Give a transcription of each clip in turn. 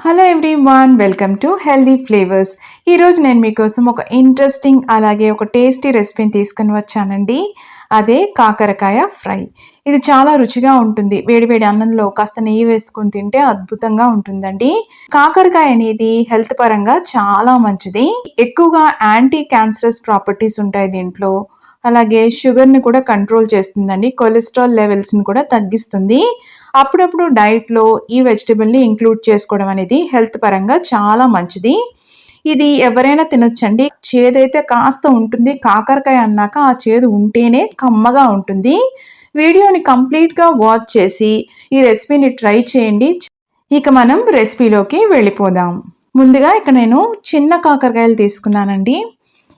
Hello everyone, welcome to healthy flavours. ఈరోజు నేను మీకోసం ఒక ఇంట్రెస్టింగ్ అలాగే ఒక టేస్టీ రెసిపీని తీసుకొని వచ్చానండి. అదే కాకరకాయ ఫ్రై. ఇది చాలా రుచిగా ఉంటుంది. వేడివేడి అన్నంలో కాస్త నెయ్యి వేసుకొని తింటే అద్భుతంగా ఉంటుందండి. కాకరకాయ అనేది హెల్త్ పరంగా చాలా మంచిది. ఎక్కువగా యాంటీ క్యాన్సరస్ ప్రాపర్టీస్ ఉంటాయి దీంట్లో. అలాగే షుగర్ని కూడా కంట్రోల్ చేస్తుందండి. కొలెస్ట్రాల్ లెవెల్స్ని కూడా తగ్గిస్తుంది. అప్పుడప్పుడు డైట్‌లో ఈ వెజిటబుల్‌ని ఇంక్లూడ్ చేసుకోవడం అనేది హెల్త్ పరంగా చాలా మంచిది. ఇది ఎవరైనా తినొచ్చండి. చేదైతే కాస్త ఉంటుంది. కాకరకాయ అన్నాక ఆ చేదు ఉంటేనే కమ్మగా ఉంటుంది. వీడియోని కంప్లీట్‌గా వాచ్ చేసి ఈ రెసిపీని ట్రై చేయండి. ఇక మనం రెసిపీలోకి వెళ్ళిపోదాం. ముందుగా ఇక్కడ నేను చిన్న కాకరకాయలు తీసుకున్నానండి.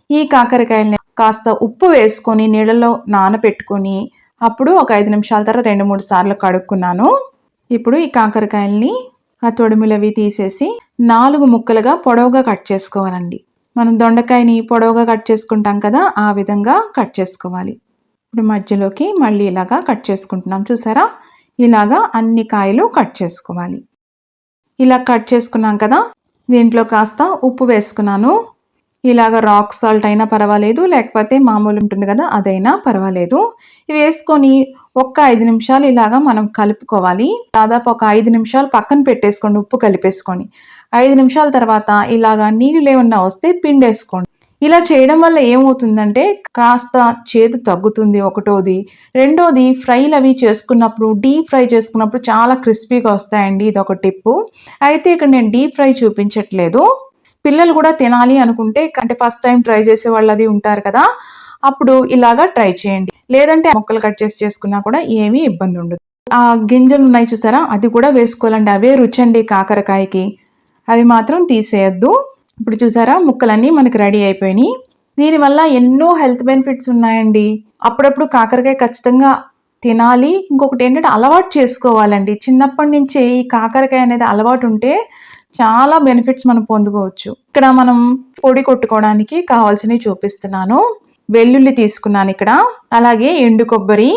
ఈ కాకరకాయల్ని కాస్త ఉప్పు వేసుకొని నీళ్ళలో నానబెట్టుకొని అప్పుడు ఒక 5 నిమిషాల తర్వాత 2-3 సార్లు కడుక్కున్నాను. ఇప్పుడు ఈ కాకరకాయల్ని ఆ తొడిమిలవి తీసేసి 4 ముక్కలుగా పొడవుగా కట్ చేసుకోవాలండి. మనం దొండకాయని పొడవుగా కట్ చేసుకుంటాం కదా, ఆ విధంగా కట్ చేసుకోవాలి. ఇప్పుడు మధ్యలోకి మళ్ళీ ఇలాగా కట్ చేసుకుంటున్నాం. చూసారా, ఇలాగా అన్ని కాయలు కట్ చేసుకోవాలి. ఇలా కట్ చేసుకున్నాం కదా, దీంట్లో కాస్త ఉప్పు వేసుకున్నాను. ఇలాగ రాక్ సాల్ట్ అయినా పర్వాలేదు, లేకపోతే మామూలు ఉంటుంది కదా అదైనా పర్వాలేదు. ఇవి వేసుకొని ఒక్క 5 నిమిషాలు ఇలాగా మనం కలుపుకోవాలి. దాదాపు ఒక 5 నిమిషాలు పక్కన పెట్టేసుకోండి ఉప్పు కలిపేసుకొని. 5 నిమిషాల తర్వాత ఇలాగా నీళ్ళు ఏమన్నా వస్తే పిండేసుకోండి. ఇలా చేయడం వల్ల ఏమవుతుందంటే కాస్త చేదు తగ్గుతుంది ఒకటోది. రెండోది ఫ్రైలు అవి చేసుకున్నప్పుడు డీప్ ఫ్రై చేసుకున్నప్పుడు చాలా క్రిస్పీగా వస్తాయండి. ఇదొక టిప్పు. అయితే ఇక్కడ నేను డీప్ ఫ్రై చూపించట్లేదు. పిల్లలు కూడా తినాలి అనుకుంటే, అంటే ఫస్ట్ టైం ట్రై చేసే వాళ్ళు అది ఉంటారు కదా, అప్పుడు ఇలాగా ట్రై చేయండి. లేదంటే ముక్కలు కట్ చేసి చేసుకున్నా కూడా ఏమీ ఇబ్బంది ఉండదు. ఆ గింజలు ఉన్నాయి చూసారా, అది కూడా వేసుకోవాలండి. అవే రుచండి కాకరకాయకి. అవి మాత్రం తీసేయద్దు. ఇప్పుడు చూసారా, ముక్కలన్నీ మనకి రెడీ అయిపోయినాయి. దీనివల్ల ఎన్నో హెల్త్ బెనిఫిట్స్ ఉన్నాయండి. అప్పుడప్పుడు కాకరకాయ ఖచ్చితంగా తినాలి. ఇంకొకటి ఏంటంటే అలవాటు చేసుకోవాలండి. చిన్నప్పటి నుంచే ఈ కాకరకాయ అనేది అలవాటు ఉంటే చాలా బెనిఫిట్స్ మనం పొందుకోవచ్చు. ఇక్కడ మనం పొడి కొట్టుకోవడానికి కావాల్సినవి చూపిస్తున్నాను. వెల్లుల్లి తీసుకున్నాను ఇక్కడ, అలాగే ఎండు కొబ్బరి,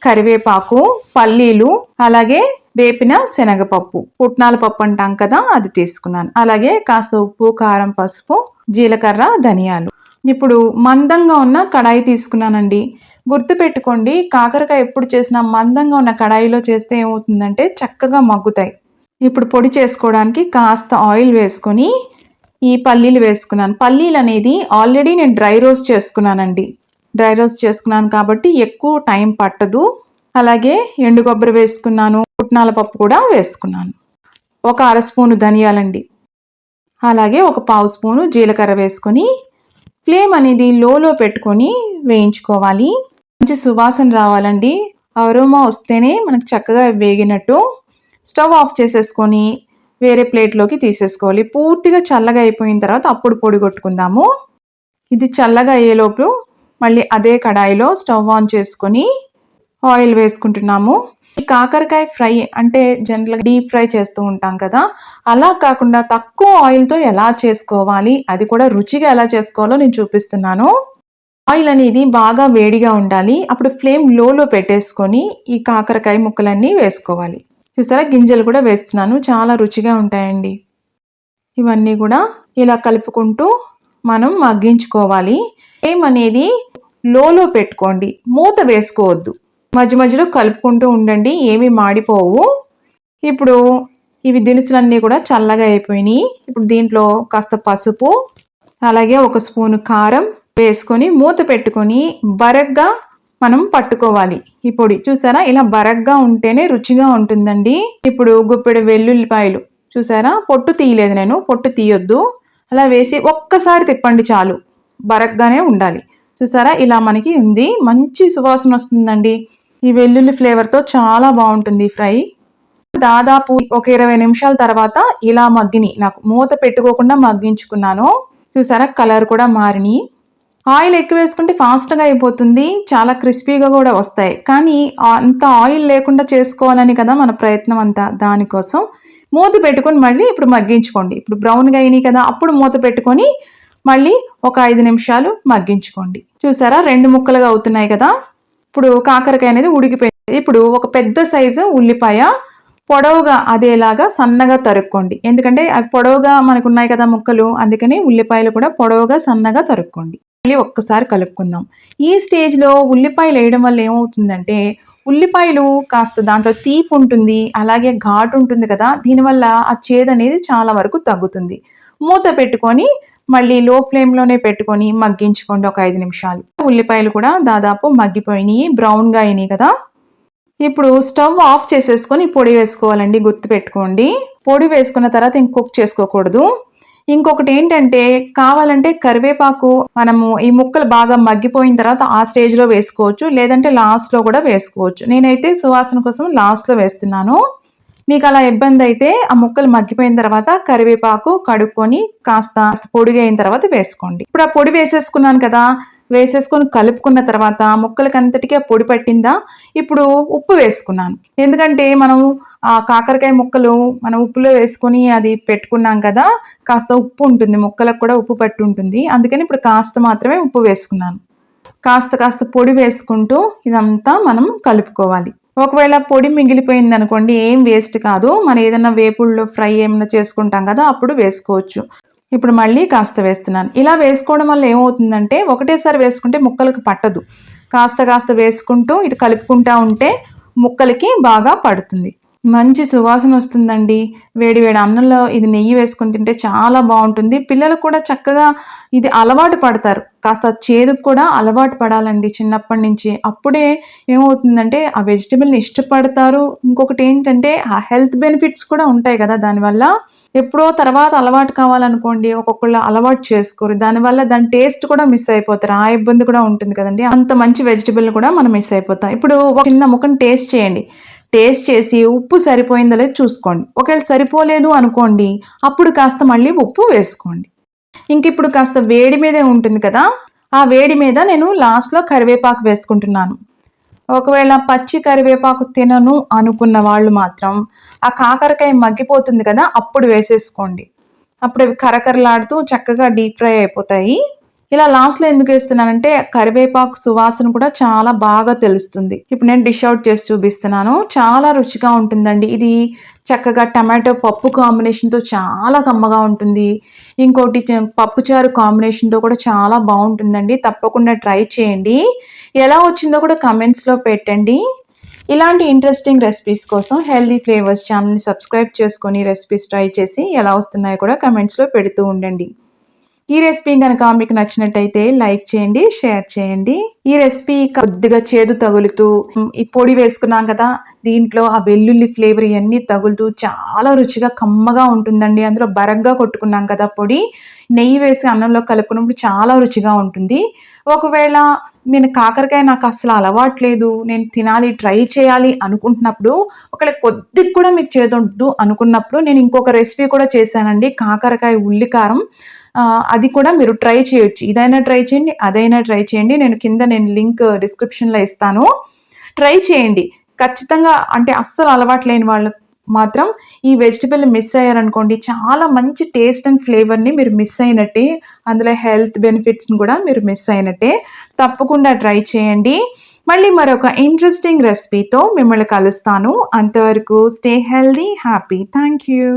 కరివేపాకు, పల్లీలు, అలాగే వేపిన శనగపప్పు, పుట్నాల పప్పు అంటాం కదా, అది తీసుకున్నాను. అలాగే కాస్త ఉప్పు, కారం, పసుపు, జీలకర్ర, ధనియాలు. ఇప్పుడు మందంగా ఉన్న కడాయి తీసుకున్నానండి. గుర్తుపెట్టుకోండి, కాకరకాయ ఎప్పుడు చేసినా మందంగా ఉన్న కడాయిలో చేస్తే ఏమవుతుందంటే చక్కగా మగ్గుతాయి. ఇప్పుడు పొడి చేసుకోవడానికి కాస్త ఆయిల్ వేసుకొని ఈ పల్లీలు వేసుకున్నాను. పల్లీలు అనేది ఆల్రెడీ నేను డ్రై రోస్ట్ చేసుకున్నానండి. డ్రై రోస్ట్ చేసుకున్నాను కాబట్టి ఎక్కువ టైం పట్టదు. అలాగే ఎండు కొబ్బరి వేసుకున్నాను, పుట్నాల పప్పు కూడా వేసుకున్నాను. ఒక 1/2 స్పూను ధనియాలండి, అలాగే ఒక 1/2 స్పూను జీలకర్ర వేసుకొని ఫ్లేమ్ అనేది లోలో పెట్టుకొని వేయించుకోవాలి. మంచి సువాసన రావాలండి. అరోమా వస్తేనే మనకు చక్కగా వేగినట్టు. స్టవ్ ఆఫ్ చేసేసుకొని వేరే ప్లేట్లోకి తీసేసుకోవాలి. పూర్తిగా చల్లగా అయిపోయిన తర్వాత అప్పుడు పొడి కొట్టుకుందాము. ఇది చల్లగా అయ్యేలోపు మళ్ళీ అదే కడాయిలో స్టవ్ ఆన్ చేసుకొని ఆయిల్ వేసుకుంటున్నాము. ఈ కాకరకాయ ఫ్రై అంటే జనరల్గా డీప్ ఫ్రై చేస్తూ ఉంటాం కదా, అలా కాకుండా తక్కువ ఆయిల్తో ఎలా చేసుకోవాలి, అది కూడా రుచిగా ఎలా చేసుకోవాలో నేను చూపిస్తున్నాను. ఆయిల్ అనేది బాగా వేడిగా ఉండాలి. అప్పుడు ఫ్లేమ్ లోలో పెట్టేసుకొని ఈ కాకరకాయ ముక్కలన్నీ వేసుకోవాలి. చూసారా, గింజలు కూడా వేస్తున్నాను. చాలా రుచిగా ఉంటాయండి. ఇవన్నీ కూడా ఇలా కలుపుకుంటూ మనం మగ్గించుకోవాలి. ఫ్లేమ్ అనేది లోలో పెట్టుకోండి, మూత వేసుకోవద్దు. మధ్య మధ్యలో కలుపుకుంటూ ఉండండి, ఏమీ మాడిపోవు. ఇప్పుడు ఇవి దినుసులన్నీ కూడా చల్లగా అయిపోయినాయి. ఇప్పుడు దీంట్లో కాస్త పసుపు, అలాగే 1 స్పూను కారం వేసుకొని మూత పెట్టుకొని బరగ్గా మనం పట్టుకోవాలి. ఈ పొడి చూసారా, ఇలా బరగ్గా ఉంటేనే రుచిగా ఉంటుందండి. ఇప్పుడు గుప్పెడు వెల్లుల్లిపాయలు చూసారా, పొట్టు తీయలేదు నేను, పొట్టు తీయొద్దు. అలా వేసి ఒక్కసారి తిప్పండి చాలు, బరగ్గానే ఉండాలి. చూసారా, ఇలా మనకి ఉంది. మంచి సువాసన వస్తుందండి. ఈ వెల్లుల్లి ఫ్లేవర్తో చాలా బాగుంటుంది ఫ్రై. దాదాపు ఒక 20 నిమిషాల తర్వాత ఇలా మగ్గిని, నాకు మూత పెట్టుకోకుండా మగ్గించుకున్నాను. చూసారా, కలర్ కూడా మారిని. ఆయిల్ ఎక్కువ వేసుకుంటే ఫాస్ట్గా అయిపోతుంది, చాలా క్రిస్పీగా కూడా వస్తాయి. కానీ అంత ఆయిల్ లేకుండా చేసుకోవాలని కదా మన ప్రయత్నం అంతా. దానికోసం మూత పెట్టుకొని మళ్ళీ ఇప్పుడు మగ్గించుకోండి. ఇప్పుడు బ్రౌన్గా అయినాయి కదా, అప్పుడు మూత పెట్టుకొని మళ్ళీ ఒక 5 నిమిషాలు మగ్గించుకోండి. చూసారా, 2 ముక్కలుగా అవుతున్నాయి కదా. ఇప్పుడు కాకరకాయ అనేది ఉడికిపోయింది. ఇప్పుడు ఒక పెద్ద సైజు ఉల్లిపాయ పొడవుగా అదేలాగా సన్నగా తరుక్కోండి. ఎందుకంటే అవి పొడవుగా మనకున్నాయి కదా ముక్కలు, అందుకని ఉల్లిపాయలు కూడా పొడవుగా సన్నగా తరుక్కోండి. మళ్ళీ ఒక్కసారి కలుపుకుందాం. ఈ స్టేజ్‌లో ఉల్లిపాయలు వేయడం వల్ల ఏమవుతుందంటే, ఉల్లిపాయలు కాస్త దాంట్లో తీపి ఉంటుంది, అలాగే ఘాటు ఉంటుంది కదా! దీనివల్ల ఆ చేదనేది చాలా వరకు తగ్గుతుంది. మూత పెట్టుకొని మళ్ళీ లో ఫ్లేమ్‌లోనే పెట్టుకొని మగ్గించుకోండి ఒక 5 నిమిషాలు. ఉల్లిపాయలు కూడా దాదాపు మగ్గిపోయినియి, బ్రౌన్‌గా అయినియి కదా! ఇప్పుడు స్టవ్ ఆఫ్ చేసేసుకొని పొడి వేసుకోవాలండి, గుర్తుపెట్టుకోండి. పొడి వేసుకున్న తర్వాత ఇంక కుక్ చేసుకోకూడదు. ఇంకొకటేంటంటే, కావాలంటే కరివేపాకు మనము ఈ ముక్కలు బాగా మగ్గిపోయిన తర్వాత ఆ స్టేజ్‌లో వేసుకోవచ్చు. లేదంటే లాస్ట్‌లో కూడా వేసుకోవచ్చు. నేనైతే సువాసన కోసం లాస్ట్‌లో వేస్తున్నాను. మీకలా ఇబ్బందయితే ఆ ముక్కలు మగ్గిపోయిన తర్వాత కరివేపాకు కడుక్కొని కాస్త పొడిగయిన తర్వాత వేసుకోండి. ఇప్పుడు ఆ పొడి వేసేసుకున్నాను కదా! వేసేసుకొని కలుపుకున్న తర్వాత ముక్కలకంతటికి ఆ పొడి పట్టిందా? ఇప్పుడు ఉప్పు వేసుకున్నాను. ఎందుకంటే మనం కాకరకాయ ముక్కలు మనం ఉప్పులో వేసుకొని అది పెట్టుకున్నాం కదా! కాస్త ఉప్పు ఉంటుంది. ముక్కలకు కూడా ఉప్పు పట్టి ఉంటుంది. అందుకని ఇప్పుడు కాస్త మాత్రమే ఉప్పు వేసుకున్నాను. కాస్త కాస్త పొడి వేసుకుంటూ ఇదంతా మనం కలుపుకోవాలి. ఒకవేళ పొడి మిగిలిపోయిందనుకోండి ఏం వేస్ట్ కాదు. మనం ఏదన్నా వేపుళ్ళు, ఫ్రై ఏమన్నా చేసుకుంటాం కదా! అప్పుడు వేసుకోవచ్చు. ఇప్పుడు మళ్ళీ కాస్త వేస్తున్నాను. ఇలా వేసుకోవడం వల్ల ఏమవుతుందంటే, ఒకటేసారి వేసుకుంటే ముక్కలకు పట్టదు. కాస్త కాస్త వేసుకుంటూ ఇది కలుపుకుంటా ఉంటే ముక్కలకి బాగా పడుతుంది. మంచి సువాసన వస్తుందండి. వేడి వేడి అన్నంలో ఇది నెయ్యి వేసుకొని తింటే చాలా బావుంటుంది. పిల్లలు కూడా చక్కగా ఇది అలవాటు పడతారు. కాస్త చేదుకు కూడా అలవాటు పడాలండి చిన్నప్పటి నుంచి. అప్పుడే ఏమవుతుందంటే ఆ వెజిటబుల్‌ని ఇష్టపడతారు. ఇంకొకటేంటంటే ఆ హెల్త్ బెనిఫిట్స్ కూడా ఉంటాయి గదా! దానివల్ల. ఎప్పుడో తర్వాత అలవాటు కావాలనుకోండి, ఒక్కొక్కళ్ళు అలవాటు చేసుకోరు. దానివల్ల దాని టేస్ట్ కూడా మిస్ అయిపోతారు. ఆ ఇబ్బంది కూడా ఉంటుంది కదండీ! అంత మంచి వెజిటబుల్ కూడా మనం మిస్ అయిపోతాం. ఇప్పుడు ఒక చిన్న ముక్కను టేస్ట్ చేయండి. టేస్ట్ చేసి ఉప్పు సరిపోయిందో లేదో చూసుకోండి. ఒకవేళ సరిపోలేదు అనుకోండి, అప్పుడు కాస్త మళ్ళీ ఉప్పు వేసుకోండి. ఇంకిప్పుడు కాస్త వేడి మీదే ఉంటుంది కదా! ఆ వేడి మీద నేను లాస్ట్‌లో కరివేపాకు వేసుకుంటున్నాను. ఒకవేళ పచ్చి కరివేపాకు తినను అనుకున్న వాళ్ళు మాత్రం ఆ కాకరకాయ మగ్గిపోతుంది కదా! అప్పుడు వేసేసుకోండి. అప్పుడు అవి కరకరలాడుతూ చక్కగా డీప్ ఫ్రై అయిపోతాయి. ఇలా లాస్ట్‌లో ఎందుకేస్తున్నానంటే కరివేపాకు సువాసన కూడా చాలా బాగా తెలుస్తుంది. ఇప్పుడు నేను డిష్ ఔట్ చేసి చూపిస్తున్నాను. చాలా రుచిగా ఉంటుందండి. ఇది చక్కగా టమాటో పప్పు కాంబినేషన్‌తో చాలా కమ్మగా ఉంటుంది. ఇంకోటి పప్పుచారు కాంబినేషన్‌తో కూడా చాలా బావుంటుందండి. తప్పకుండా ట్రై చేయండి. ఎలా వచ్చిందో కూడా కామెంట్స్‌లో పెట్టండి. ఇలాంటి ఇంట్రెస్టింగ్ రెసిపీస్ కోసం హెల్తీ ఫ్లేవర్స్ ఛానల్‌ని సబ్స్క్రైబ్ చేసుకొని రెసిపీస్ ట్రై చేసి ఎలా వస్తున్నాయో కూడా కామెంట్స్‌లో పెడుతూ ఉండండి. ఈ రెసిపీ గనక మీకు నచ్చినట్టయితే లైక్ చేయండి, షేర్ చేయండి. ఈ రెసిపీ కొద్దిగా చేదు తగులుతూ ఈ పొడి వేసుకున్నాం కదా! దీంట్లో ఆ వెల్లుల్లి ఫ్లేవర్ ఇయన్నీ తగులుతూ చాలా రుచిగా కమ్మగా ఉంటుందండి. అందులో బరగ్గా కొట్టుకున్నాం కదా పొడి. నెయ్యి వేసి అన్నంలో కలుపుకున్నప్పుడు చాలా రుచిగా ఉంటుంది. ఒకవేళ నేను కాకరకాయ నాకస్సలు అలవాట్లేదు, నేను తినాలి, ట్రై చేయాలి అనుకుంటున్నప్పుడు, ఒకవేళ కొద్దిగా కూడా మీకు చేదొద్దు అనుకున్నప్పుడు నేను ఇంకొక రెసిపీ కూడా చేశానండి. కాకరకాయ ఉల్లి కారం. అది కూడా మీరు ట్రై చేయొచ్చు. ఇదైనా ట్రై చేయండి, అదైనా ట్రై చేయండి. నేను లింక్ డిస్క్రిప్షన్‌లో ఇస్తాను. ట్రై చేయండి. ఖచ్చితంగా అంటే అస్సలు అలవాటు లేని వాళ్ళు మాత్రం ఈ వెజిటబుల్ మిస్ అయ్యారనుకోండి, చాలా మంచి టేస్ట్ అండ్ ఫ్లేవర్‌ని మీరు మిస్ అయినట్టే. అందులో హెల్త్ బెనిఫిట్స్‌ని కూడా మీరు మిస్ అయినట్టే. తప్పకుండా ట్రై చేయండి. మళ్ళీ మరొక ఇంట్రెస్టింగ్ రెసిపీతో మిమ్మల్ని కలుస్తాను. అంతవరకు stay healthy, happy. Thank you.